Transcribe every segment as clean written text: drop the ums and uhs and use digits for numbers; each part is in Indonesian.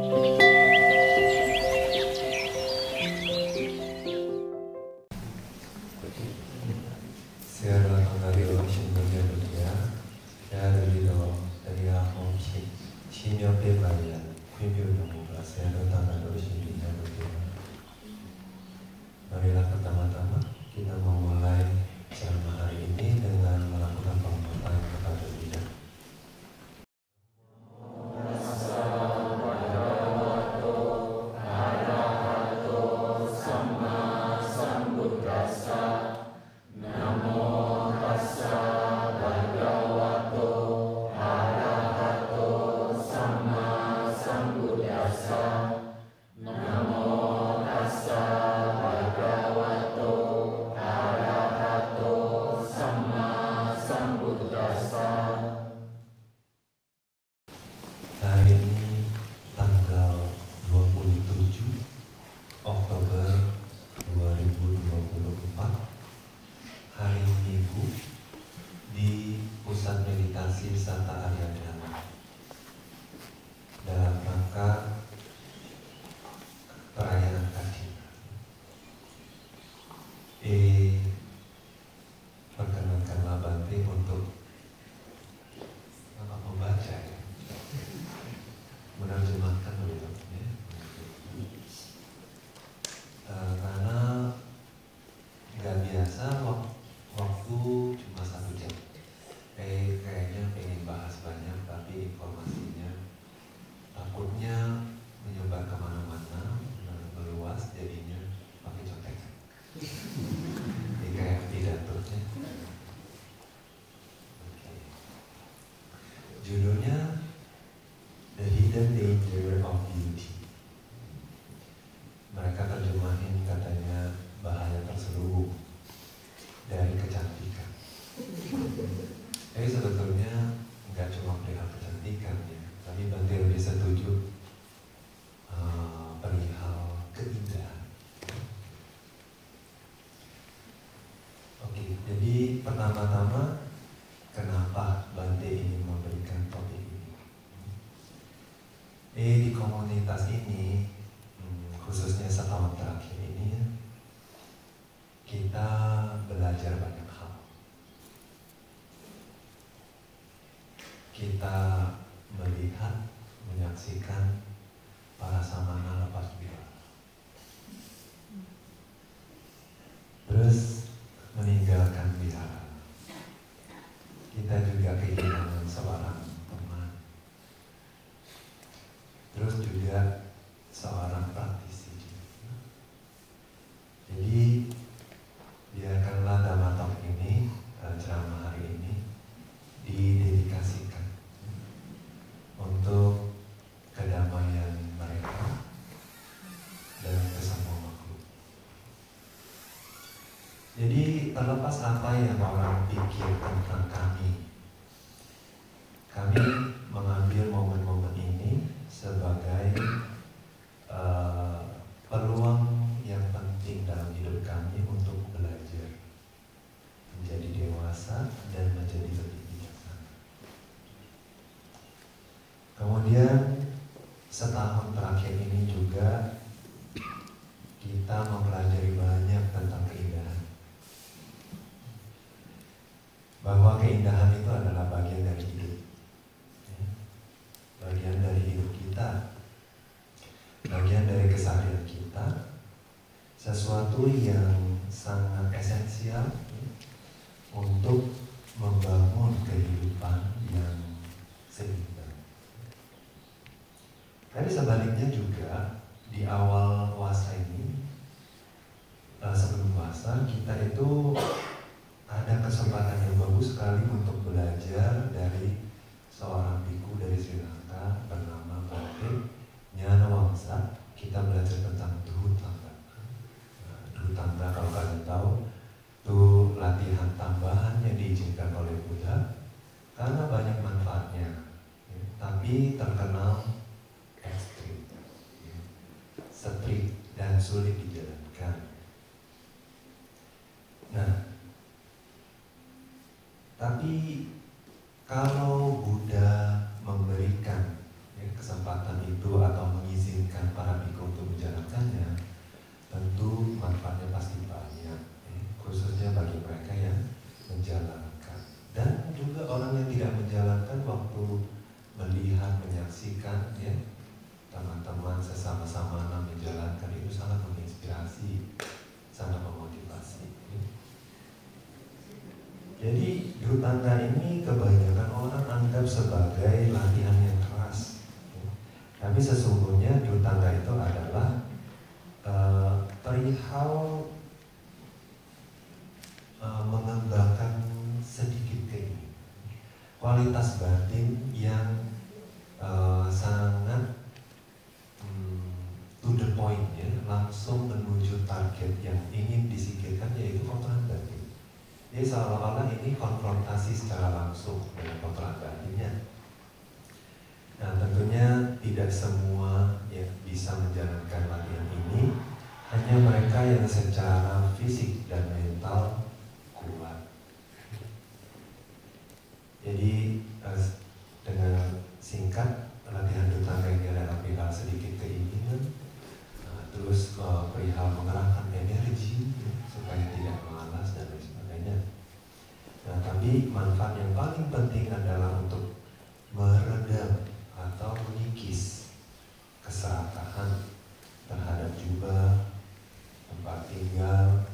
Marilah pertama-tama kita memulai ceramah hari ini dengan melakukan penghormatan kepada lidah. Hari ini tanggal 27 Oktober 2024, hari Minggu, di Pusat Meditasi Santa Ariadna dalam rangka perayaan Kaji. Perkenankanlah Bante untuk membaca, menerjemahkan dulu, ya. Karena nggak biasa waktu cuma 1 jam. Kayaknya pengen bahas banyak, tapi informasinya takutnya menyebar kemana-mana, meluas, jadinya pakai contekan. Jadi kayak pidatonya. Judulnya The Hidden Danger of Beauty. Mereka terjemahin katanya bahaya terselubung dari kecantikan. Tapi sebetulnya nggak cuma perihal kecantikan, ya, tapi Bante lebih setuju perihal keindahan. Oke, jadi pertama-tama kenapa Bante ingin memberikan topik ini? Di komunitas ini, khususnya setahun terakhir ini, kita belajar banyak hal. Kita melihat, menyaksikan para samana lepas biara, terus meninggalkan biara. Kita juga kehilangan seorang teman, terus juga seorang praktisi. Jadi biarkanlah Dhamma Talk ini, ceramah hari ini, didedikasikan untuk kedamaian mereka dan kesemua makhluk. Jadi terlepas apa yang orang pikir tentang kami mengambil momen-momen ini sebagai peluang yang penting dalam hidup kami untuk belajar menjadi dewasa dan menjadi lebih bijaksana. Kemudian setahun terakhir ini juga kita mempelajari banyak tentang keindahan. Bahwa keindahan itu adalah bagian dari hidup, ya. Bagian dari hidup kita, bagian dari keseharian kita, sesuatu yang sangat esensial, ya, untuk membangun kehidupan yang seimbang. Tapi sebaliknya juga di awal puasa ini, sebelum puasa kita itu ada kesempatan yang bagus sekali untuk belajar dari seorang biku dari Sri Lanka bernama Bante Nyanawangsa. Kita belajar tentang Dhutanga. Dhutanga kalau kalian tahu, itu latihan tambahan yang diizinkan oleh Buddha karena banyak manfaatnya, ya, tapi terkenal ekstrim, ya, strict dan sulit dijalankan. Nah, tapi kalau Buddha memberikan, ya, kesempatan itu atau mengizinkan tangga ini kebanyakan orang anggap sebagai latihan yang keras. Tapi sesungguhnya duduk tangga itu adalah perihal mengembangkan sedikit keinginan, kualitas batin yang sangat to the point, ya, langsung menuju target yang ingin disingkirkan, yaitu kotoran batin. Jadi seolah-olah ini konfrontasi secara langsung dengan kotoran batinnya. Nah, tentunya tidak semua yang bisa menjalankan latihan ini, hanya mereka yang secara fisik dan mental kuat. Jadi dengan singkat, latihan duduk tangga ini adalah perihal sedikit keinginan, terus perihal mengerahkan energi supaya tidak malas dan lain sebagainya. Nah, tapi manfaat yang paling penting adalah untuk meredam atau mengikis keserakahan terhadap jubah, tempat tinggal,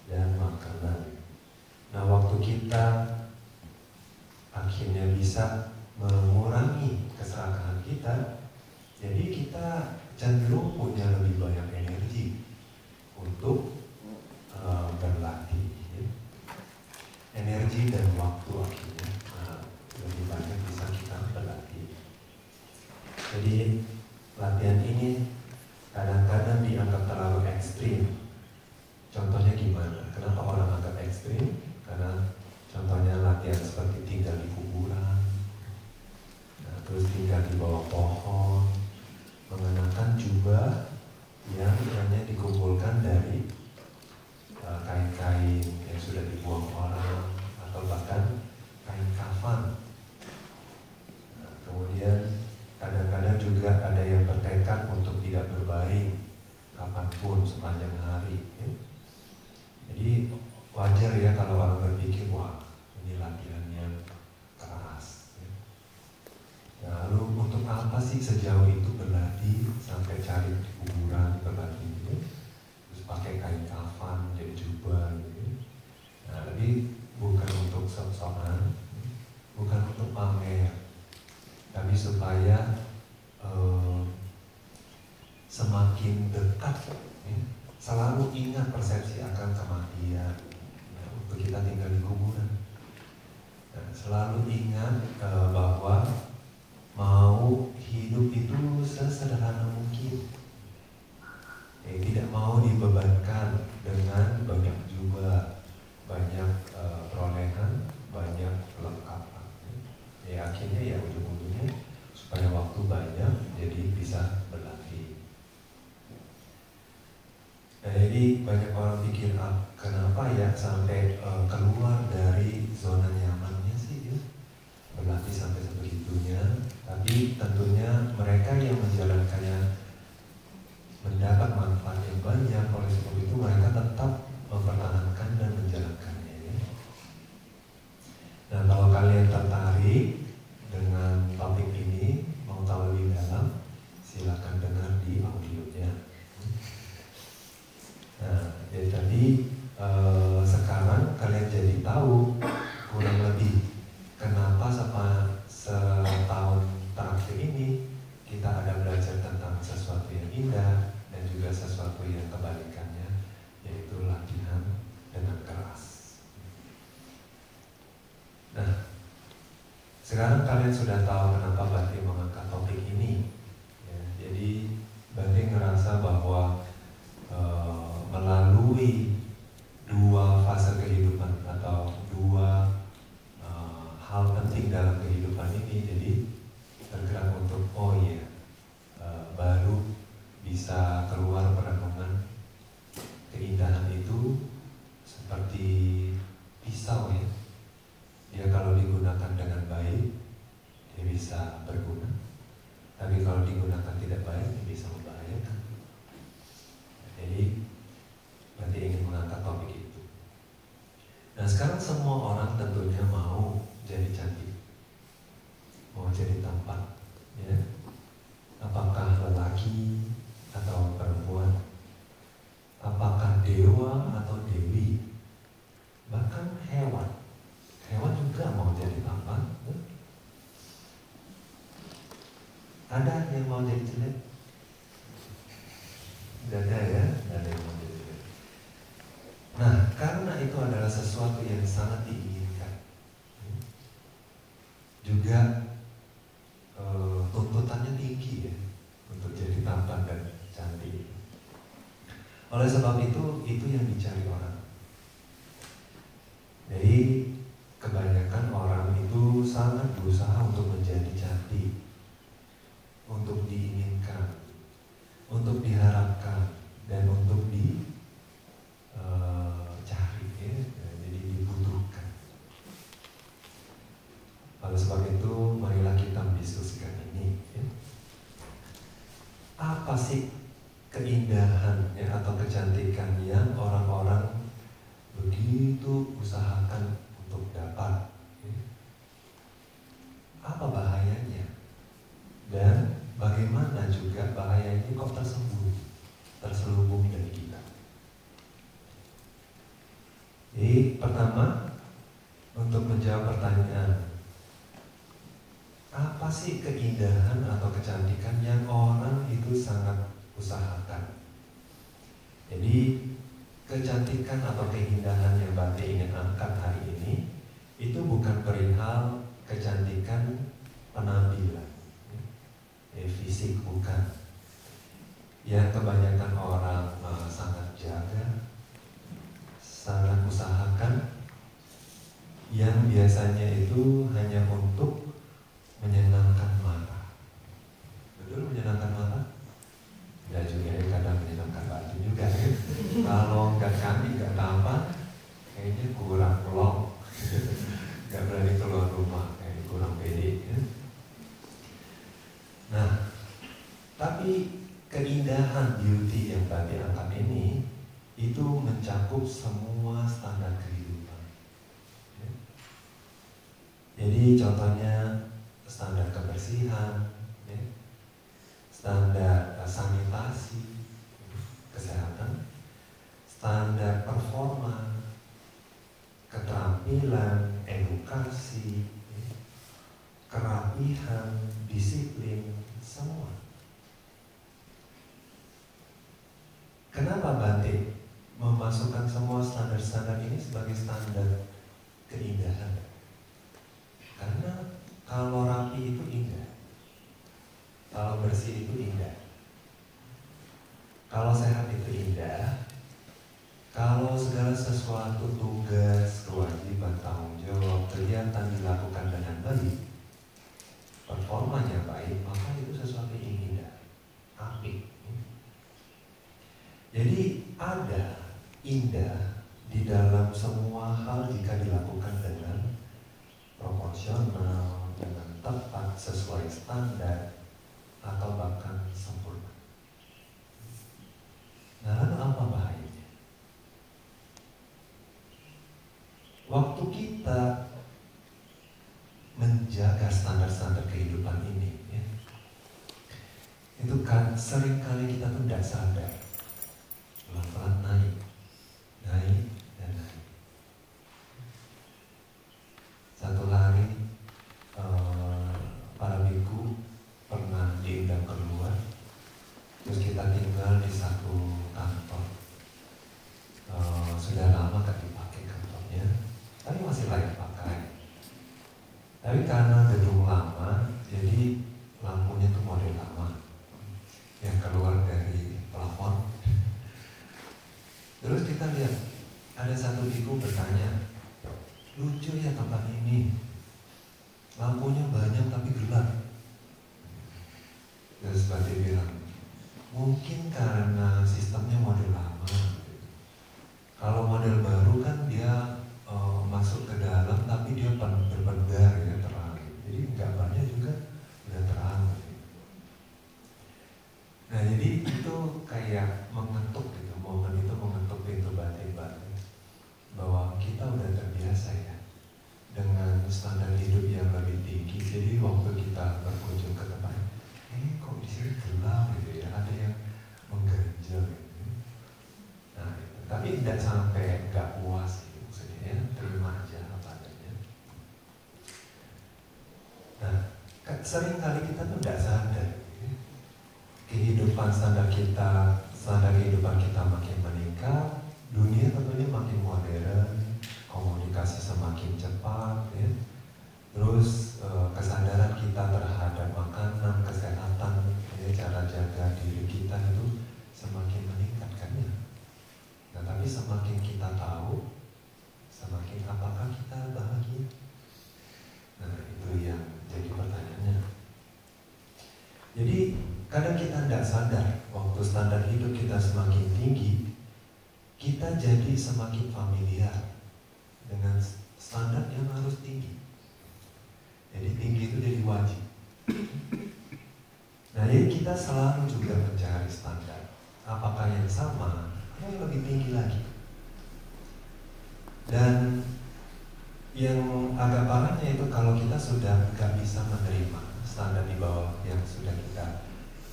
dan makanan. Nah, waktu kita akhirnya bisa mengurangi keserakahan kita, jadi kita cenderung punya lebih banyak energi untuk berlatih, ya. Energi dan waktu akhirnya lebih banyak bisa kita berlatih. Jadi latihan ini kadang-kadang dianggap terlalu ekstrim. Contohnya gimana? Kenapa orang anggap ekstrim? Karena contohnya latihan seperti tinggal di kuburan, terus tinggal di bawah pohon, mengenakan jubah yang hanya dikumpulkan dari kain-kain yang sudah dibuang orang, atau bahkan kain kafan. Nah, kemudian kadang-kadang juga ada yang bertekad untuk tidak berbaring kapanpun sepanjang hari, ya. Jadi wajar ya kalau orang berpikir, wah ini latihan yang keras, ya. Lalu untuk apa sih sejauh itu berlatih sampai cari di kuburan berlatih, gitu, terus pakai kain kafan jadi jubah, gitu. Nah, tapi bukan untuk sok-sokan, bukan untuk pamer, tapi supaya semakin dekat, ya, selalu ingat persepsi akan kematian. Nah, untuk kita tinggal di kuburan, nah, selalu ingat bahwa mau hidup itu sesederhana mungkin. Tidak mau dibebankan dengan banyak jubah, banyak perolehan, banyak kelengkapan. Akhirnya ya ujung-ujungnya supaya waktu banyak, jadi bisa berlatih. Nah, jadi banyak orang pikir, kenapa ya sampai keluar dari zona nyamannya sih, ya, berlatih sampai sebegitunya. Tapi tentunya mereka yang menjalankannya mendapat manfaat yang banyak. Oleh sebab itu mereka tetap mempertahankan dan menjalankannya, ya. Nah, kalau kalian tertarik dengan topik ini, mau tahu lebih dalam, silakan dengar di audionya. Nah, jadi tadi sekarang kalian jadi tahu kurang lebih kenapa setahun terakhir ini kita ada belajar tentang sesuatu yang indah dan juga sesuatu yang kebalikannya, yaitu latihan dengan keras. Nah, sekarang kalian sudah tahu kenapa Bhante mengangkat topik ini, ya. Jadi Bhante ngerasa bahwa melalui dua fase kehidupan atau dua hal penting dalam kehidupan ini, jadi tergerak untuk baru bisa keluar perenungan keindahan itu seperti pisau, ya. Dia kalau digunakan dengan baik, dia bisa berguna. Tapi kalau digunakan tidak baik, dia bisa membahayakan. Jadi nanti ingin mengangkat topik itu. Nah, sekarang semua orang tentunya mau jadi cantik, mau jadi tampan, ya. Apakah lelaki atau perempuan, apakah dewa atau dewi, bahkan hewan juga Ada yang mau jadi jelek? Tidak ada ya, tidak ada yang mau jadi jelek. Nah, karena itu adalah sesuatu yang sangat diinginkan, juga tuntutannya tinggi ya untuk jadi tampan dan cantik. Oleh sebab itu yang dicari orang. Jadi kebanyakan orang itu sangat berusaha untuk menjadi cantik, untuk diinginkan, untuk diharapkan, dan untuk dicari ya, jadi dibutuhkan. Oleh sebab itu, marilah kita mendiskusikan ini ya. Apa sih keindahan ya, atau kecantikan yang orang-orang begitu usahakan untuk dapat ya? Apa bahayanya? Dan bagaimana juga bahaya ini kok terselubung dari kita? Jadi pertama, untuk menjawab pertanyaan, apa sih keindahan atau kecantikan yang orang itu sangat usahakan? Jadi kecantikan atau keindahan yang Bante ingin angkat hari ini itu bukan perihal kecantikan penampilan, fisik, bukan. Yang kebanyakan orang sangat jaga, sangat usahakan, yang biasanya itu hanya untuk menyenangkan mata. Betul, menyenangkan mata? Ya juga ya, kadang menyenangkan batin juga ya. Kalau nggak cantik, nggak tampan, kayaknya kurang pelong, nggak berani keluar rumah, kayak kurang pede ya. Nah, tapi keindahan beauty yang Bante angkat ini itu mencakup semua standar kehidupan ya. Jadi contohnya standar kebersihan ya, standar sanitasi, kesehatan, standar performa, keterampilan, edukasi, kerapihan, disiplin, semua. Kenapa Bante memasukkan semua standar-standar ini sebagai standar keindahan? Karena kalau rapi itu indah, kalau bersih itu indah, kalau sehat itu indah, kalau segala sesuatu tugas, kewajiban, tanggung jawab kelihatan dilakukan dengan baik, performanya baik, maka itu sesuatu yang indah, apik. Jadi ada indah di dalam semua hal jika dilakukan dengan proporsional, dengan tepat, sesuai standar, atau bahkan sempurna. Nah, lalu apa bahayanya? Waktu kita menjaga standar-standar kehidupan ini ya, itu kan seringkali kita tuh tidak sadar, pelan-pelan naik, dan naik. Satu hari para biku pernah diundang keluar, terus kita tinggal di satu kantor. Sudah lama gak dipakai kantornya, tapi masih layak pakai. Tapi karena gedung lama, jadi lampunya tuh model lama yang keluar dari plafon. Terus kita lihat ada satu biku bertanya, lucu ya tempat ini, lampunya banyak tapi gelap. Terus Bante bilang, mungkin karena sistemnya model lama. Kalau model baru kan dia masuk ke dalam tapi dia berpendar ya, terang. Jadi nggak banyak juga udah terang. Nah jadi itu kayak mengetuk gitu, momen itu mengetuk pintu batin bahwa kita udah terbiasa ya dengan standar hidup yang lebih tinggi. Jadi waktu kita berkunjung ke tempat, kok di sini gelap gitu ya, ada yang mengganjal gitu. Nah, itu. Tapi tidak sampai nggak puas gitu, maksudnya ya, terima aja apa adanya. Nah, sering kali kita tuh tidak sadar standar kehidupan kita makin meningkat, dunia tentunya makin modern, komunikasi semakin cepat, ya. Terus kesadaran kita terhadap makanan, kesehatan, ya, cara jaga diri kita itu semakin meningkat kan ya. Nah, tapi semakin kita tahu, semakin apakah kita bahagia? Nah, itu yang jadi pertanyaannya. Jadi kadang kita tidak sadar waktu standar hidup kita semakin tinggi, kita jadi semakin familiar dengan standar yang harus tinggi. Jadi tinggi itu jadi wajib. Nah, jadi kita selalu juga mencari standar. Apakah yang sama atau yang lebih tinggi lagi? Dan yang agak parahnya itu kalau kita sudah nggak bisa menerima standar di bawah yang sudah kita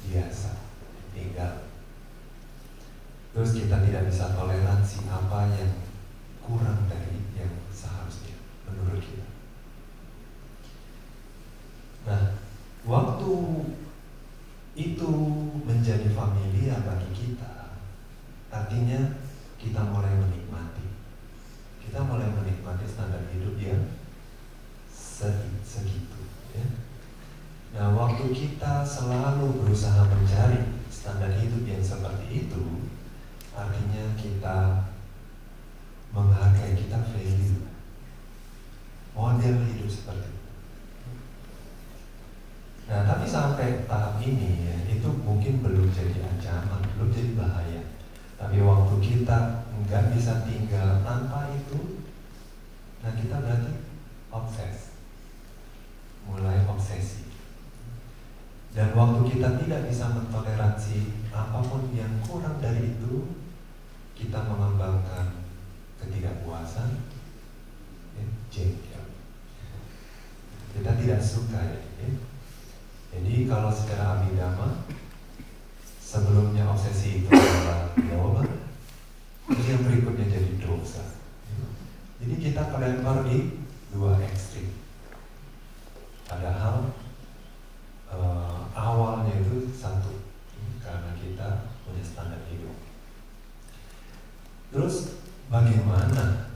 biasa tinggal. Terus kita tidak bisa toleransi apa yang kurang dari yang seharusnya menurut kita. Nah, waktu itu menjadi familiar bagi kita, artinya kita mulai menikmati. Kita mulai menikmati standar hidup yang segitu, ya. Nah, waktu kita selalu berusaha mencari standar hidup yang seperti itu, artinya kita menghargai, kita value model hidup seperti itu. Nah, tapi sampai tahap ini ya, itu mungkin belum jadi ancaman, belum jadi bahaya. Tapi waktu kita nggak bisa tinggal tanpa itu, nah kita berarti mulai obsesi. Dan waktu kita tidak bisa mentoleransi apapun yang kurang dari itu, kita mengembangkan ketidakpuasan, ya, jengkel. Kita tidak suka ya. Jadi kalau secara abhidhamma, sebelumnya obsesi itu adalah loba, terus yang berikutnya jadi dosa. Jadi kita terlempar di dua ekstrim. Padahal awalnya itu satu, karena kita punya standar hidup. Terus bagaimana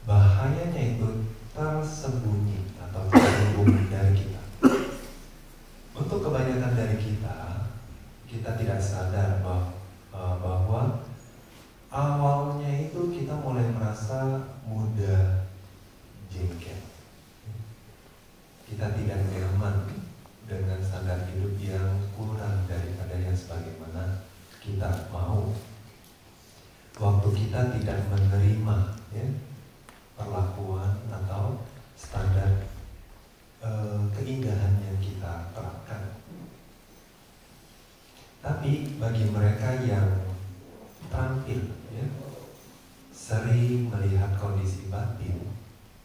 bahayanya itu tersembunyi atau terselubung dari kita? Untuk kebanyakan dari kita tidak sadar bahwa awalnya itu kita mulai merasa mudah jengkel. Kita tidak nyaman dengan standar hidup yang kurang daripada yang sebagaimana kita mau. Waktu kita tidak menerima, ya, perlakuan atau standar keindahan yang kita terapkan. Tapi bagi mereka yang terampil, ya, sering melihat kondisi batin,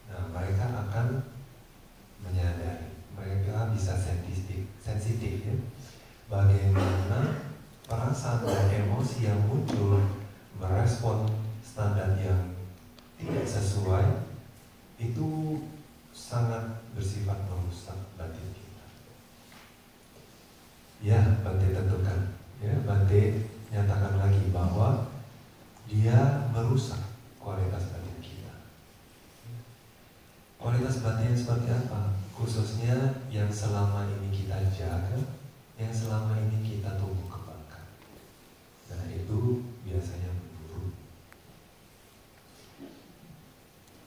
nah mereka akan menyadari, mereka bisa sensitif, ya, bagaimana perasaan dan emosi yang muncul merespon standar yang tidak sesuai itu sangat bersifat merusak batin kita. Ya, Bante tentukan, ya, Bante nyatakan lagi bahwa dia merusak kualitas batin kita. Kualitas batin seperti apa? Khususnya yang selama ini kita jaga, yang selama ini kita tumbuh kembangkan. Nah, itu biasanya buruk.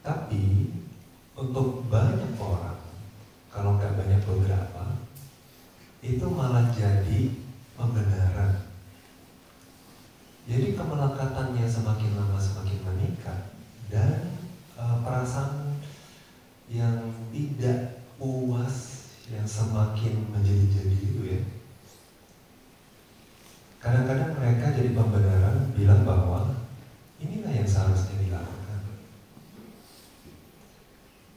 Tapi untuk banyak orang, kalau nggak banyak beberapa, itu malah jadi pembenaran. Jadi kemelekatannya semakin lama semakin meningkat, dan perasaan yang tidak puas yang semakin menjadi-jadi itu, ya. Kadang-kadang mereka jadi pembenaran, bilang bahwa inilah yang seharusnya dilakukan.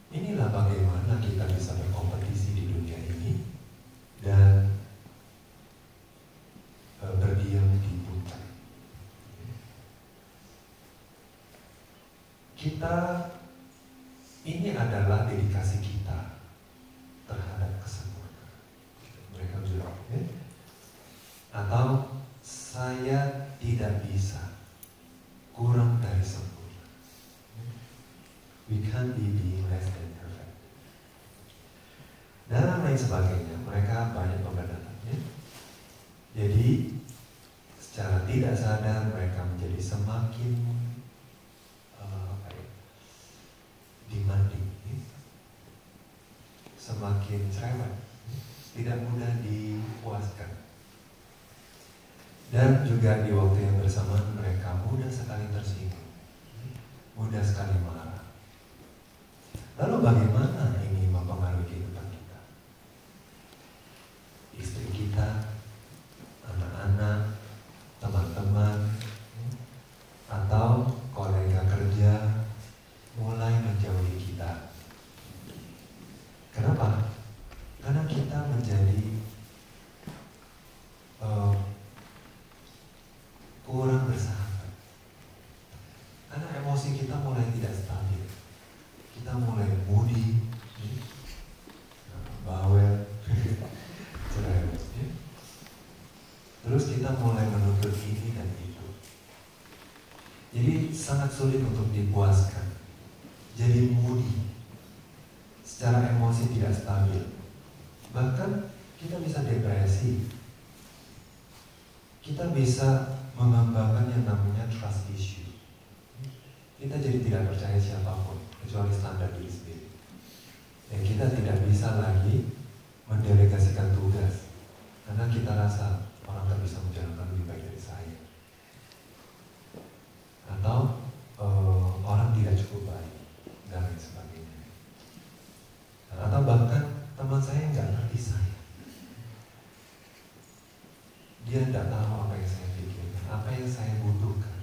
Inilah bagaimana kita bisa berkompetisi di dunia ini dan berdiam di puncak. Ini adalah dedikasi kita terhadap kesempurnaan. Mereka bilang, ya? Atau sadar mereka menjadi semakin demanding, semakin cerewet, tidak mudah dipuaskan. Dan juga di waktu yang bersamaan mereka mudah sekali tersinggung, mudah sekali marah. Lalu bagaimana ini mempengaruhi kehidupan kita? Istri kita, anak-anak, teman-teman, atau kolega kerja mulai menjauhi kita. Kenapa? Karena kita menjadi kurang bersahabat. Karena emosi kita mulai tidak stabil. Kita mulai moody, bawel, cerewet. Terus kita mulai menuntut ini dan itu. Jadi sangat sulit untuk dipuaskan. Jadi moody, secara emosi tidak stabil. Bahkan kita bisa depresi. Kita bisa mengembangkan yang namanya trust issue. Kita jadi tidak percaya siapapun kecuali standar diri sendiri. Dan kita tidak bisa lagi mendelegasikan tugas karena kita rasa orang tak bisa menjalankan lebih baik dari saya, atau orang tidak cukup baik dan lain sebagainya. Atau bahkan teman saya nggak ngerti saya, dia tidak tahu apa yang saya pikirkan, apa yang saya butuhkan.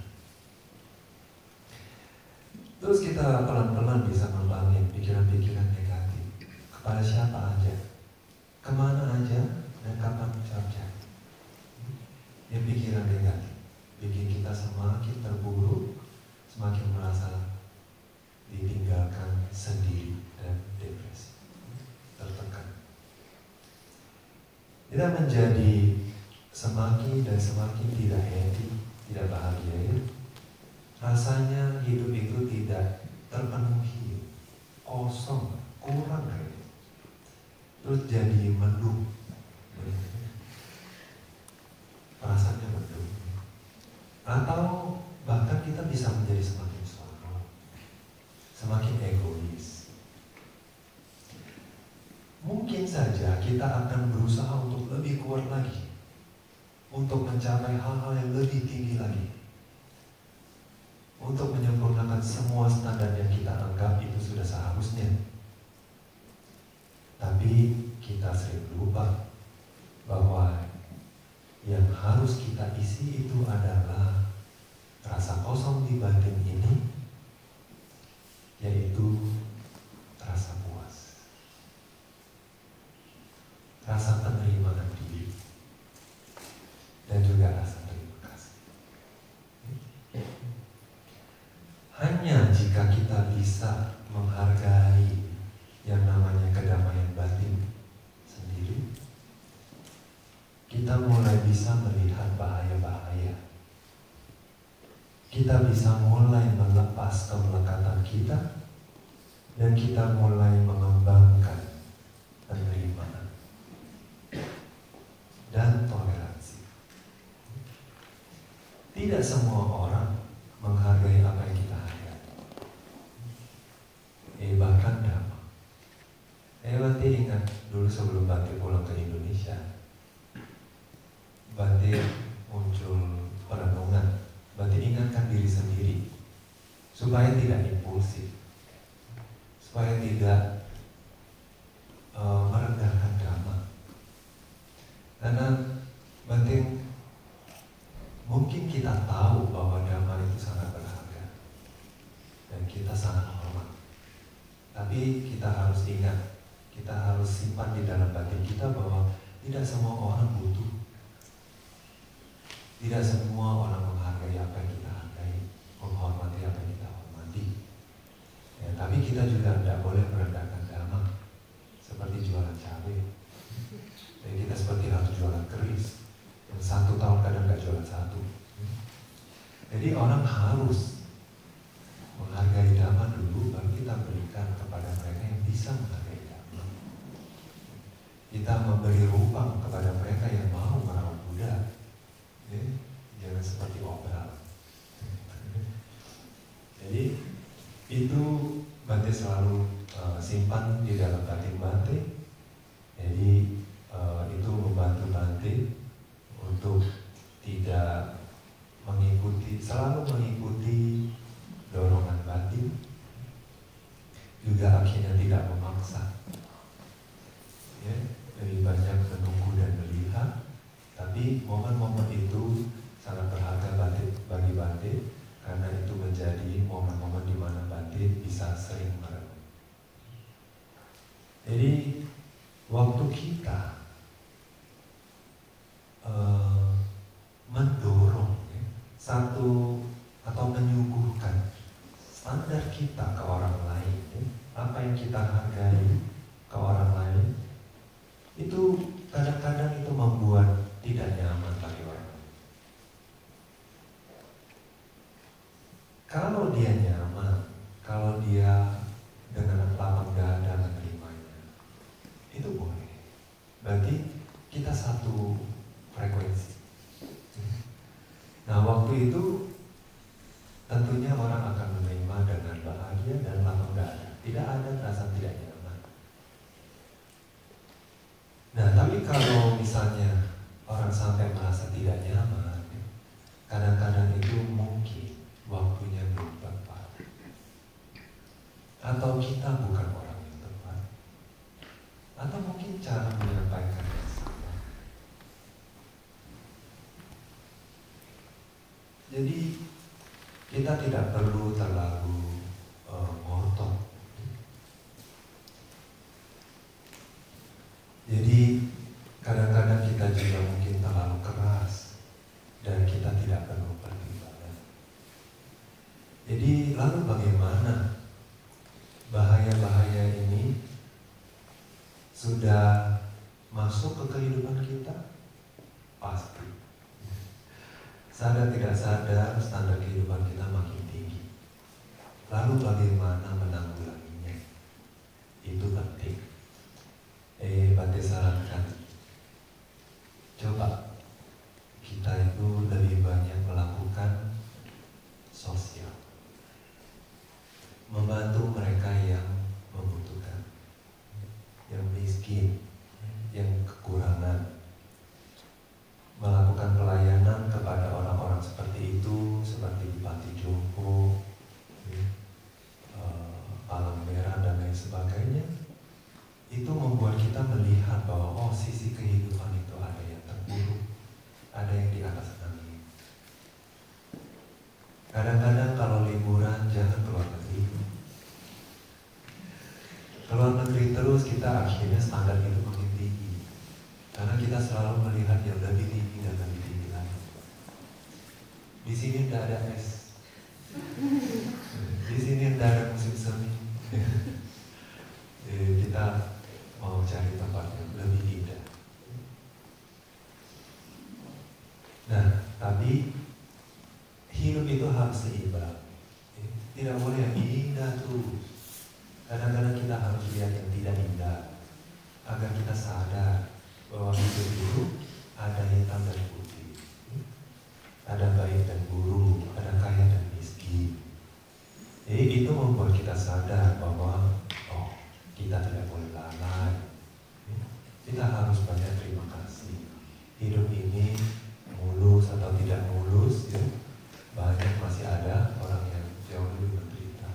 Terus kita pelan-pelan bisa membangun pikiran-pikiran negatif kepada siapa aja, kemana aja, dan kapan saja. Yang pikiran negatif bikin kita semakin terburuk, semakin merasa ditinggalkan, sendiri, dan depresi, tertekan. Kita menjadi semakin dan semakin tidak happy, tidak bahagia. Rasanya hidup itu tidak terpenuhi, kosong, kurang kayaknya. Terus jadi mendung, perasaannya mendung. Atau bahkan kita bisa menjadi semakin sombong, semakin egois. Mungkin saja kita akan berusaha untuk lebih kuat lagi, untuk mencapai hal-hal yang lebih tinggi lagi, untuk menyempurnakan semua standar yang kita anggap itu sudah seharusnya. Tapi kita sering lupa bahwa yang harus kita isi itu adalah rasa kosong di batin ini, yaitu rasa puas, rasa penerimaan diri, dan juga rasa terima kasih. Hanya jika kita bisa menghargai yang namanya kedamaian batin sendiri, kita mulai bisa melihat bahaya-bahaya. Kita bisa mulai melepas kemelekatan kita, dan kita mulai mengembangkan penerimaan dan toleransi. Tidak semua orang menghargai apa yang kita hargai. Bahkan Dhamma. Bante ingat dulu sebelum Bante pulang ke Indonesia, Bante muncul perenungan. Bante ingatkan diri sendiri supaya tidak impulsif, supaya tidak merendahkan Dhamma. Karena Bante mungkin kita tahu bahwa Dhamma itu sangat berharga dan kita sangat hormat. Tapi kita harus ingat, kita harus simpan di dalam batin kita bahwa tidak semua orang butuh, tidak semua orang menghargai apa yang kita hargai, menghormati apa yang kita hormati. Ya, tapi kita juga tidak boleh merendahkan Dhamma seperti jualan cabai. Jadi kita seperti harus jualan keris, yang 1 tahun kadang nggak jualan 1. Jadi orang harus menghargai Dhamma dulu, baru kita berikan kepada mereka yang bisa menghargai Dhamma. Kita memberi ruang kepada mereka yang mau merawat Buddha. Jangan seperti opera disimpan di dalam batik-batik. Jadi itu membantu batik untuk tidak selalu mengikuti dorongan batin, juga akhirnya tidak memaksa. Ya, lebih banyak menunggu dan melihat, tapi momen-momen itu sangat berharga bagi batik, karena itu menjadi momen-momen di mana batik bisa sering merenung. Jadi waktu kita mendorong satu atau menyuguhkan standar kita ke orang lain, apa yang kita hargai ke orang lain, itu kadang-kadang itu membuat tidak nyaman bagi orang lain. Kalau dia nyaman, kalau dia dengan lapang dada menerimanya, itu boleh. Berarti kita satu frekuensi. Nah, waktu itu tentunya orang akan menerima dengan bahagia dan lapang dada. Tidak ada rasa tidak nyaman. Nah, tapi kalau misalnya orang sampai merasa tidak nyaman, kadang-kadang itu mungkin waktunya belum tepat, atau kita bukan orang yang tepat, atau mungkin cara menyampaikannya salah. Jadi kita tidak perlu terlalu ngotot. Jadi kadang-kadang kita juga mungkin terlalu keras dan kita tidak perlu pertimbangan. Jadi lalu bagaimana? Bahaya-bahaya ini sudah masuk ke kehidupan kita? Pasti. Sadar tidak sadar, standar kehidupan kita makin tinggi. Lalu bagaimana menanggulanginya? Itu penting. Bante sarankan, coba kita itu lebih banyak melakukan sosial, membantu mereka yang membutuhkan, yang miskin, yang kekurangan, melakukan pelayanan kepada orang-orang seperti itu, seperti di panti jompo, palang merah dan lain sebagainya. Itu membuat kita melihat bahwa sisi kehidupan itu ada yang terburuk, ada yang di atas angin. Kadang-kadang kalau liburan jangan keluar negeri. Keluar negeri terus kita akhirnya standar hidup makin tinggi, karena kita selalu melihat yang lebih tinggi dan lebih tinggi lagi. Di sini tidak ada es, di sini tidak ada musim semi. Kita mau cari tempat yang lebih indah. Nah, tapi hidup itu harus seimbang. Tidak boleh yang indah tuh. Kadang-kadang kita harus lihat yang tidak indah, agar kita sadar bahwa hidup itu ada hitam dan putih, ada baik dan buruk, ada kaya dan miskin. Jadi itu membuat kita sadar bahwa kita tidak boleh lalai. Kita harus banyak terima kasih. Hidup ini mulus atau tidak mulus, banyak masih ada orang yang jauh lebih menderita.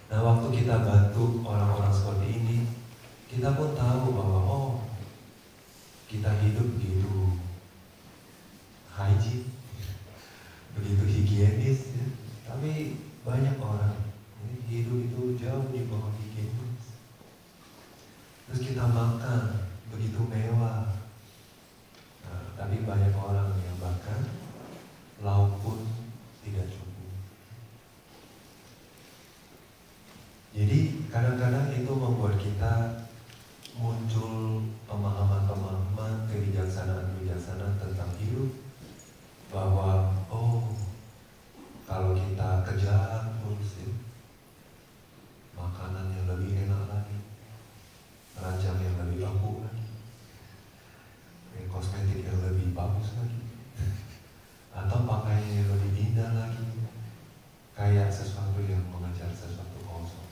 Nah, waktu kita bantu orang-orang seperti ini, kita pun tahu bahwa kita hidup begitu hygiene, begitu higienis, tapi banyak orang hidup itu jauh di bawah higienis. Terus kita makan begitu mewah, tapi banyak orang yang bahkan lauk pun tidak cukup. Jadi kadang-kadang itu membuat kita muncul pemahaman-pemahaman, kebijaksanaan-kebijaksanaan tentang hidup, bahwa kalau kita kejar terus, makanan yang lebih enak lagi, ranjang yang lebih empuk lagi, kosmetik yang lebih bagus lagi, atau pakaian yang lebih indah lagi, kayak sesuatu yang mengejar sesuatu kosong.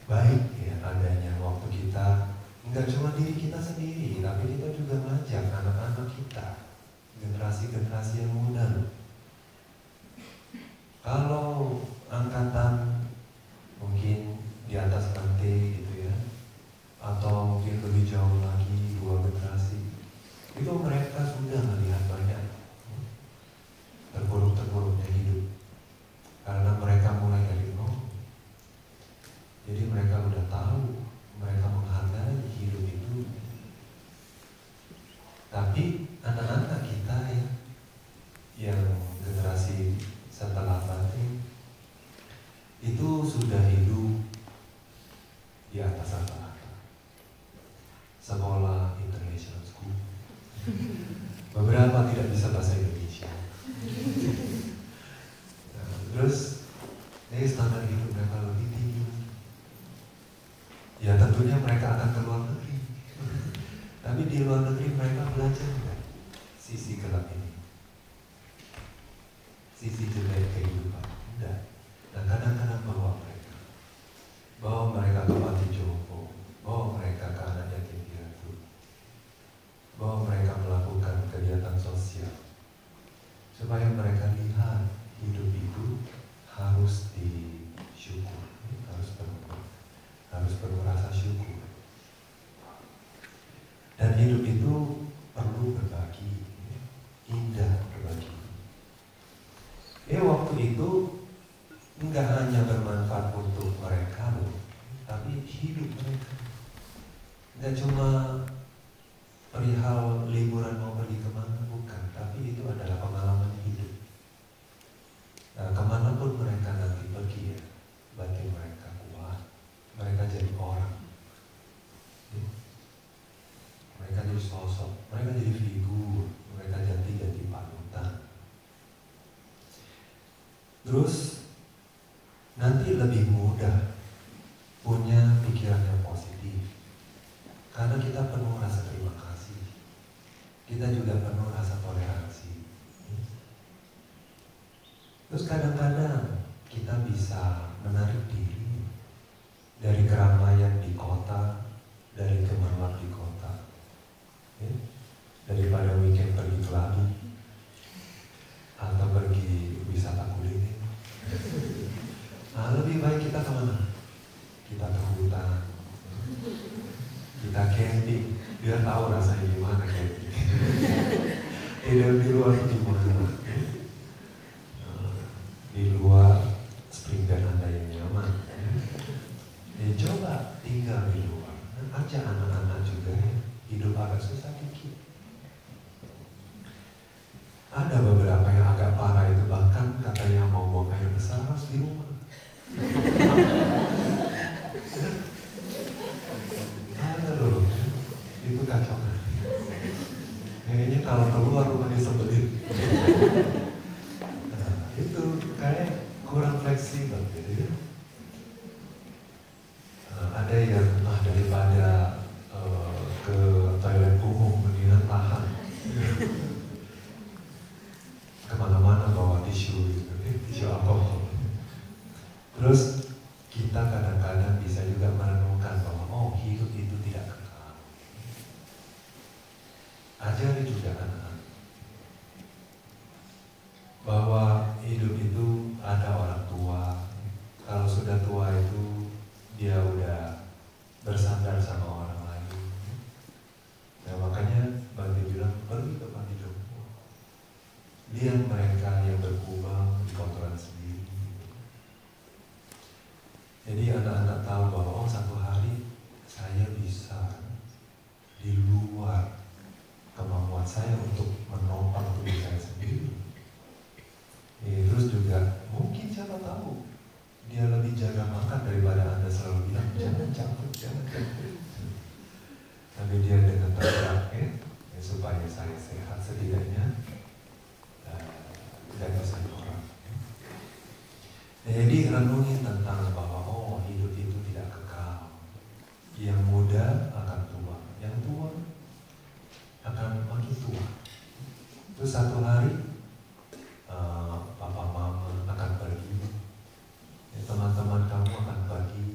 baik ya adanya waktu kita, nggak cuma diri kita sendiri, tapi kita juga ngajak anak-anak kita, generasi-generasi yang muda loh. Kalau angkatan mungkin di atas nanti gitu ya, atau mungkin lebih jauh lagi 2 generasi, itu mereka sudah melihat banyak terpuruk-terpuruknya hidup karena mereka mulai dari nol. Jadi mereka udah tahu, mereka menghargai hidup itu. Tapi anak-anak kita ya, yang generasi setelah Banting itu sudah hidup di atas rata-rata. Sekolah international school. Beberapa tidak bisa bahasa Indonesia. Nah, terus ini standar hidup mereka lebih tinggi. Ya tentunya mereka akan ke luar negeri. Tapi di luar negeri mereka belajar enggak sisi gelap ini, sisi jelek kehidupan? Enggak. Nah kadang-kadang bawa mereka ke panti jompo, bawa mereka ke anak yatim piatu, bawa mereka melakukan kegiatan sosial, supaya mereka lihat hidup itu harus disyukur, harus penuh rasa syukur. Dan hidup itu perlu berbagi, indah berbagi. Waktu itu enggak hanya bermanfaat untuk mereka loh, tapi hidup mereka. Enggak cuma perihal liburan mau pergi kemana, bukan, tapi itu adalah pengalaman hidup. Nah, kemanapun mereka nanti pergi ya, batin mereka kuat, mereka jadi orang, mereka jadi sosok, mereka jadi figur, mereka jadi panutan. Terus nanti lebih mudah punya pikiran yang positif, karena kita penuh rasa terima kasih, kita juga penuh rasa toleransi. Terus kadang-kadang kita bisa menarik diri dari keramaian di kota, dari gemerlap di kota, daripada weekend pergi ke labu atau pergi wisata kuliner. Nah, lebih baik kita kemana? Kita ke hutan, kita camping, biar tahu rasanya gimana camping. Di luar gimana? Di luar spring bed Anda yang nyaman. Coba tinggal di luar. Ajak anak-anak juga ya, hidup agak susah dikit. Ada beberapa yang agak parah itu, bahkan katanya mau buang air besar harus di rumah. Ada loh, itu kacau. Kayaknya kalau keluar rumahnya sebelin. Nah, itu kayak kurang fleksibel gitu ya. Ada yang daripada ke toilet umum mendingan tahan. Kemana-mana bawa tisu gitu, tisu alkohol. Terus kita kadang-kadang bisa juga merenungkan bahwa hidup itu tidak kekal. Ajari juga anak-anak bahwa hidup itu ada orang tua. Kalau sudah tua itu dia udah bersandar sama orang lain. Nah makanya Bante bilang pergi ke panti jompo, lihat mereka yang berkubang di kotoran sendiri. Jadi anak-anak tahu bahwa satu hari saya bisa di luar kemampuan saya untuk menopang tubuh saya sendiri. Terus juga mungkin siapa tahu dia lebih jaga makan daripada Anda selalu bilang jangan campur. Tapi dia dengan tergerak supaya saya sehat setidaknya tidak bisa orang. Jadi renungin tentang bahwa hidup itu tidak kekal. Yang muda akan tua, yang tua akan makin tua. Terus satu hari papa mama akan pergi, teman-teman kamu akan pergi,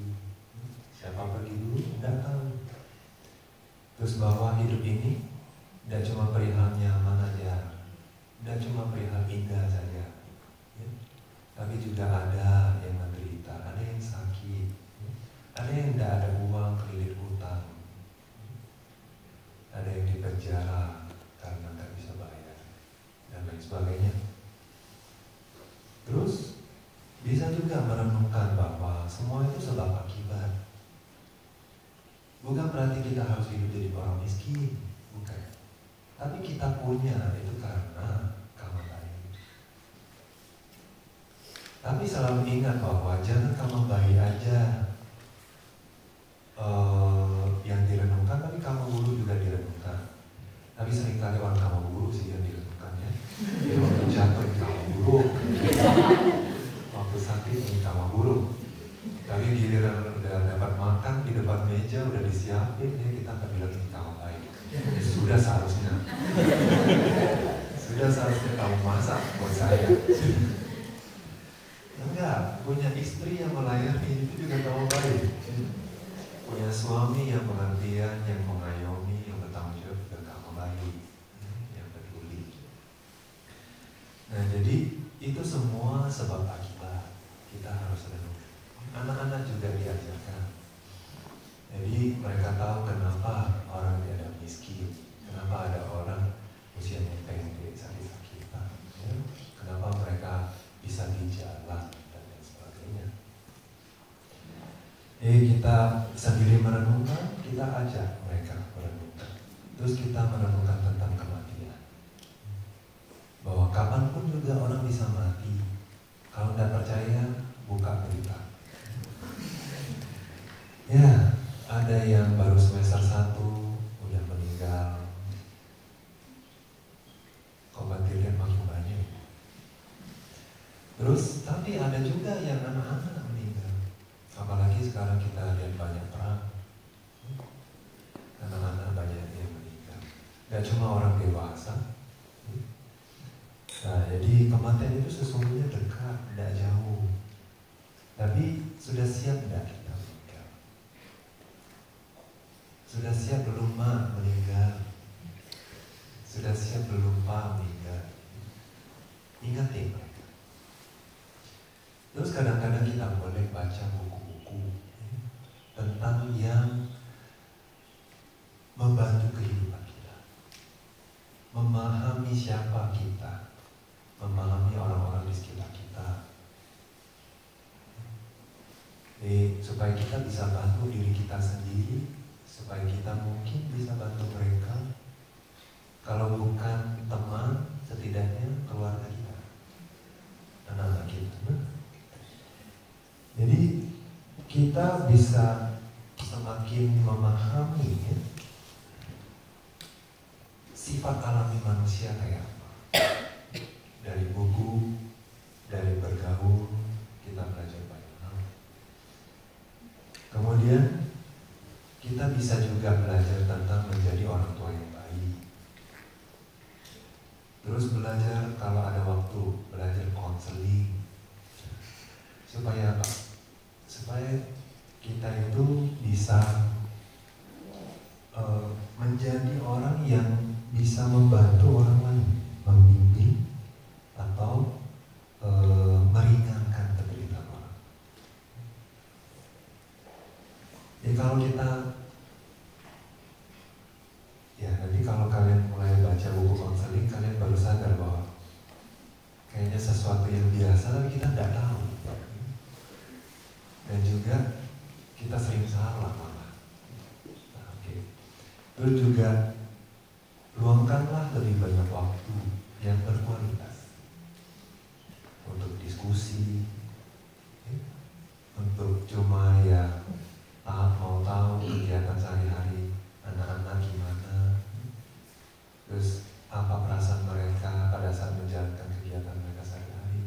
juga ada yang menderita, ada yang sakit, ada yang tidak ada uang, kelilit hutang, ada yang di penjara karena nggak bisa bayar, dan lain sebagainya. Terus bisa juga merenungkan bahwa semua itu sebab akibat. Bukan berarti kita harus hidup jadi orang miskin, bukan. Tapi kita punya itu karena karma baik. Tapi selalu ingat bahwa jangan karma baik aja yang direnungkan, tapi karma buruk juga direnungkan. Tapi seringkali orang karma buruk sih yang direnungkannya. Jadi waktu jatuh ini karma buruk, waktu sakit ini karma buruk. Tapi giliran udah dapat makan di depan meja udah disiapin, ya kita akan bilang ini kamu baik. Sudah seharusnya kamu masak buat saya. Enggak, punya istri yang melayani itu juga kamu baik. Punya suami yang pengertian, yang mengayomi, yang bertanggung jawab juga kamu baik, yang peduli. Nah jadi itu semua sebab akibat. Kita harus renung. Anak-anak juga diajarkan. Jadi mereka tahu kenapa orang tidak miskin, kenapa ada orang usianya pendek, sakit-sakitan, ya? Kenapa mereka bisa di jalan dan lain sebagainya. Kita sendiri merenungkan, kita ajak mereka merenungkan. Terus kita merenungkan tentang kematian. Bahwa kapanpun juga orang bisa mati. Kalau tidak percaya, buka berita. Ya, ada yang baru semester 1 udah meninggal. Kok bantu lihat makin banyak. Terus, tapi ada juga yang anak-anak meninggal. Apalagi sekarang kita lihat banyak perang. Anak-anak banyak yang meninggal. Gak cuma orang dewasa. Nah, jadi kematian itu sesungguhnya dekat, tidak jauh. Tapi sudah siap tidak? Sudah siap belum Ma meninggal? Sudah siap belum Pa meninggal? Ingatin mereka. Terus kadang-kadang kita boleh baca buku-buku tentang yang membantu kehidupan kita, memahami siapa kita, memahami orang-orang di sekitar kita, supaya kita bisa bantu diri kita sendiri, supaya kita mungkin bisa bantu mereka. Kalau bukan teman, setidaknya keluarga kita, anak-anak kita. Jadi kita bisa semakin memahami ya, sifat alami manusia kayak apa. Dari buku, dari bergaul, kita belajar banyak hal. Kemudian kita bisa juga belajar tentang menjadi orang tua yang baik. Terus belajar kalau ada waktu, belajar konseling. Supaya apa? Supaya kita itu bisa menjadi orang yang bisa membantu orang lain, membimbing atau meringankan penderitaan orang. Jadi kalau kita nanti kalau kalian mulai baca buku konseling, kalian baru sadar bahwa kayaknya sesuatu yang biasa tapi kita tidak tahu. Dan juga kita sering salah malah. Nah, Terus juga luangkanlah lebih banyak waktu yang berkualitas untuk diskusi, untuk cuma ya mau tahu kegiatan sehari-hari anak-anak gimana, terus apa perasaan mereka pada saat menjalankan kegiatan mereka sehari-hari.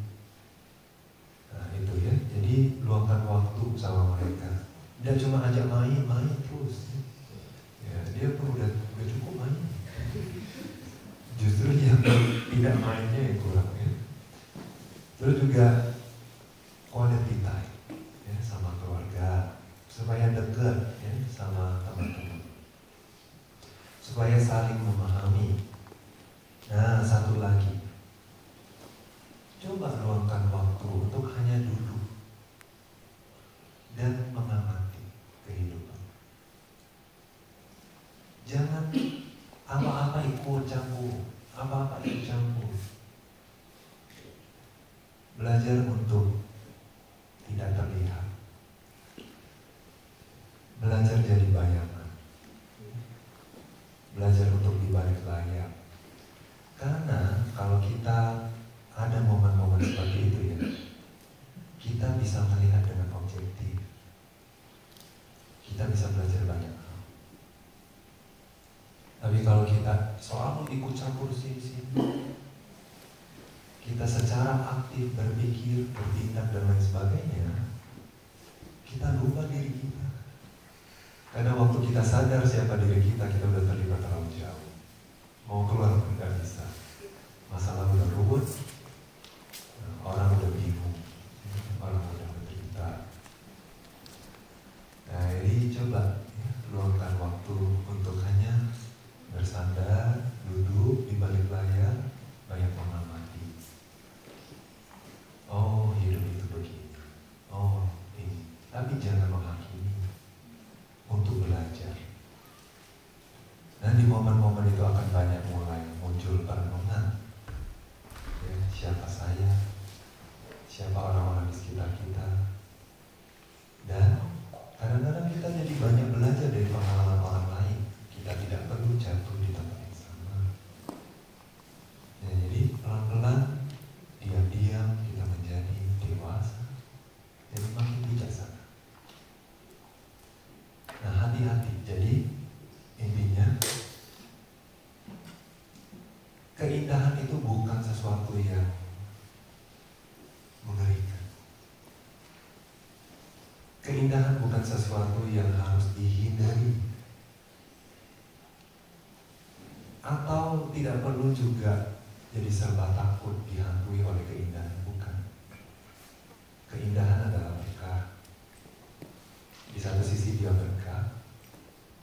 Nah itu ya, jadi luangkan waktu sama mereka. Tidak cuma ajak main terus. Ya dia pun udah cukup main. Justru yang tidak mainnya yang kurang ya. Terus juga quality time ya, sama keluarga, supaya dekat ya, sama teman-teman, supaya saling memahami. Nah satu lagi, coba luangkan waktu untuk hanya kita bisa melihat dengan objektif. Kita bisa belajar banyak hal. Tapi kalau kita selalu ikut campur sini, kita secara aktif berpikir, bertindak dan lain sebagainya, kita lupa diri kita. Karena waktu kita sadar siapa diri kita udah terlibat terlalu jauh. Mau keluar pun nggak bisa. Masalah udah ruwet, orang udah bingung, orang udah menderita. Nah ini coba luangkan waktu untuk hanya bersandar, duduk di balik layar, banyak mengamati. Oh hidup itu begini, oh ini. Tapi jangan menghakimi, untuk belajar. Dan di momen-momen itu akan banyak mulai muncul perenungan. Ya, siapa saya? Siapa orang-orang di sekitar kita? Dan kadang-kadang kita jadi banyak belajar dari pengalaman orang lain. Kita tidak perlu jatuh di tempat yang sama. Ya, jadi pelan-pelan, diam-diam kita menjadi dewasa, jadi makin bijaksana. Nah hati-hati. Jadi intinya keindahan itu bukan sesuatu yang mengerikan. Keindahan bukan sesuatu yang harus dihindari, atau tidak perlu juga jadi serba takut dihantui oleh keindahan. Bukan. Keindahan adalah berkah. Di satu sisi dia berkah,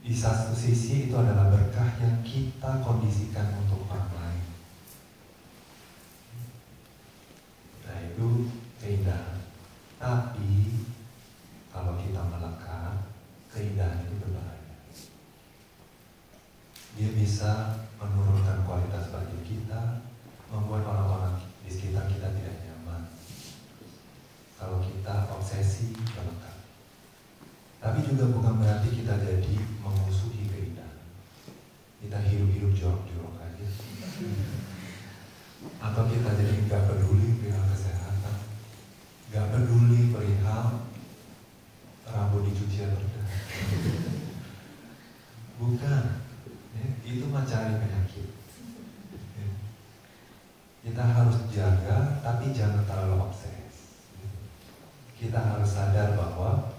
di satu sisi itu adalah berkah yang kita kondisikan untuk orang lain. Nah itu keindahan. Tapi kalau kita melekat, keindahan itu berbahaya. Dia bisa menurunkan kualitas batin kita, membuat orang-orang di sekitar kita tidak nyaman. Kalau kita obsesi melekat. Tapi juga bukan berarti kita jadi memusuhi keindahan. Kita hidup-hidup jorok-jorok aja. Atau kita jadi nggak peduli perihal kesehatan, nggak peduli perihal rambut dicuci atau tidak. Bukan, ya, itu mencari penyakit. Ya. Kita harus jaga, tapi jangan terlalu obses. Kita harus sadar bahwa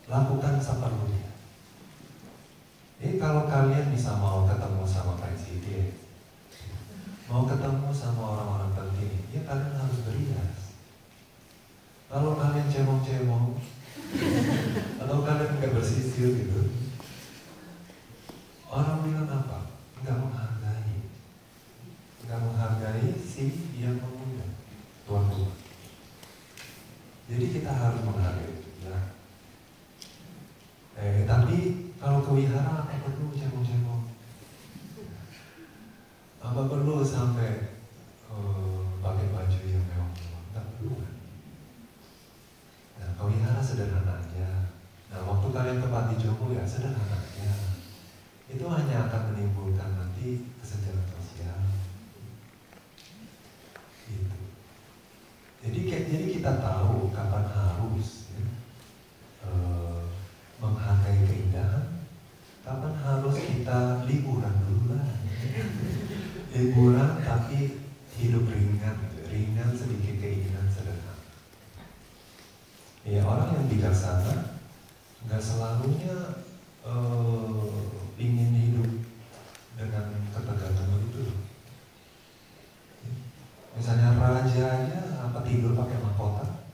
lakukan seperlunya. Jadi kalau kalian bisa mau ketemu sama presiden, mau ketemu sama orang-orang penting, ya kalian harus berias. Kalau kalian cemong-cemong, atau kalian nggak bersisir gitu, orang bilang apa? Nggak menghargai, nggak menghargai si yang mengundang, tuan-tuan. Jadi kita harus menghargai itu, ya. Tapi kalau ke wihara apa perlu cemong-cemong? Apa perlu sampai pakai baju yang mewah-mewah? Nggak perlu kan? Nah, ke wihara sederhana aja. Nah, waktu kalian ke panti jompo ya sederhana aja. Itu hanya akan menimbulkan nanti kesenjangan sosial. Gitu. Jadi kita tahu kapan harus ya, menghargai keindahan, kapan harus kita liburan dulu lah. Liburan tapi hidup ringan, gitu. Ringan sedikit keinginan sederhana. Ya orang yang bijaksana nggak selalunya ingin hidup dengan ketegangan itu. Misalnya raja aja apa tidur pakai mahkota,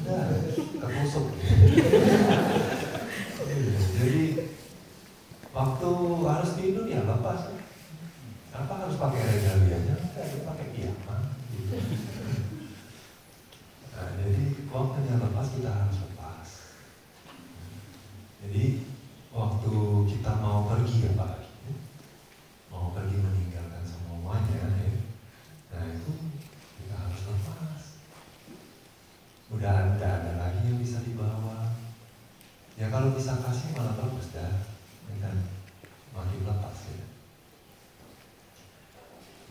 udah ketusuk. Jadi waktu harus tidur ya lepas. Apa harus pakai regalianya? Enggak, pakai piyama. Gitu. Nah, jadi waktunya lepas kita harus lepas. Jadi waktu kita mau pergi apalagi, mau pergi meninggalkan semuanya, ya. Nah itu kita harus lepas. Udah ada lagi yang bisa dibawa. Ya kalau bisa kasih malah bagus dah, kan makin lepas ya.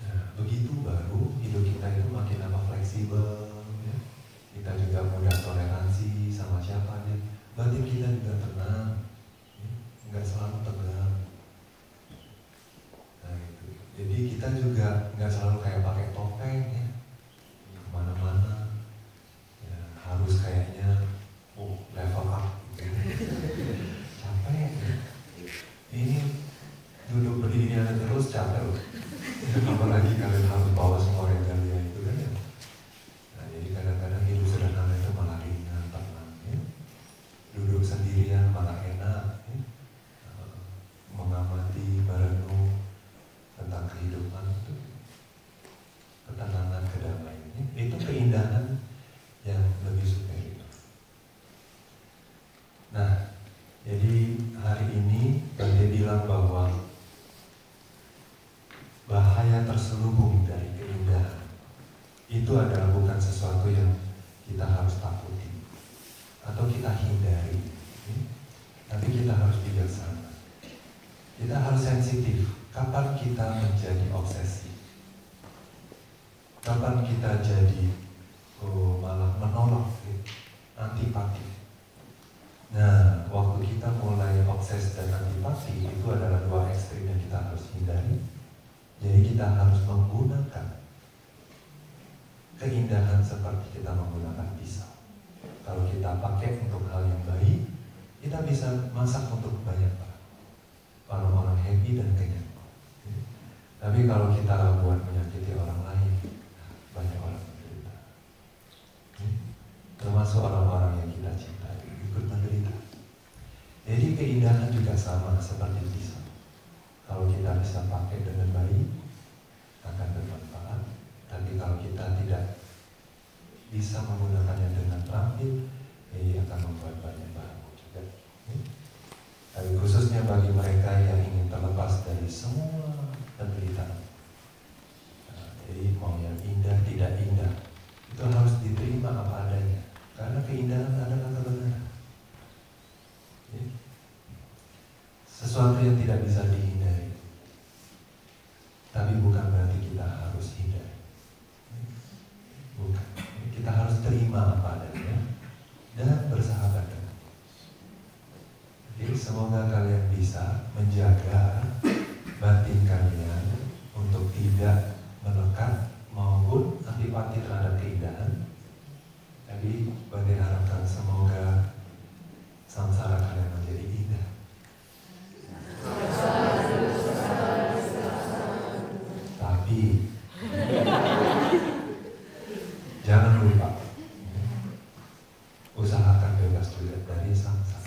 Nah begitu baru hidup kita itu makin apa fleksibel, ya. kayaknya level up gitu. Capek. Ini duduk berdiri aja terus capek loh. Apalagi kalian harus bawa semua regalia itu kan ya. Nah, jadi kadang-kadang hidup sederhana itu malah ringan, tenang ya. Duduk sendirian malah enak ya. Mengamati, merenung tentang kehidupan itu ketenangan, kedamaian ya. Itu keindahan yang lebih superior. Nah, jadi hari ini Bante bilang bahwa bahaya terselubung dari keindahan itu adalah bukan sesuatu yang kita harus takuti atau kita hindari, tapi kita harus bijaksana. Kita harus sensitif. Kapan kita menjadi obsesi? Kapan kita jadi malah menolak, antipati? Nah, waktu kita mulai obses dan antipati, itu adalah dua ekstrim yang kita harus hindari. Jadi kita harus menggunakan keindahan seperti kita menggunakan pisau. Kalau kita pakai untuk hal yang baik, kita bisa masak untuk banyak orang-orang happy dan kenyang. Tapi kalau kita buat menyakiti orang lain, banyak orang menderita. Termasuk orang-orang yang kita cintai ikut menderita. Jadi keindahan juga sama seperti pisau. Kalau kita bisa pakai dengan baik, akan bermanfaat. Tapi kalau kita tidak bisa menggunakannya dengan terampil, ini akan membuat banyak bahaya juga. Tapi khususnya bagi mereka yang ingin terlepas dari semua penderitaan. Nah, jadi mau yang indah tidak indah, itu harus diterima apa adanya. Karena keindahan adalah kebenaran. Sesuatu yang tidak bisa dihindari. Tapi bukan berarti kita harus hindari. Bukan. Kita harus terima apa adanya dan bersahabat dengan. Jadi semoga kalian bisa menjaga batin kalian untuk tidak melekat maupun antipati terhadap keindahan. Jadi Bante harapkan semoga samsara kalian menjadi indah. Tapi jangan lupa usahakan bebas juga dari samsara.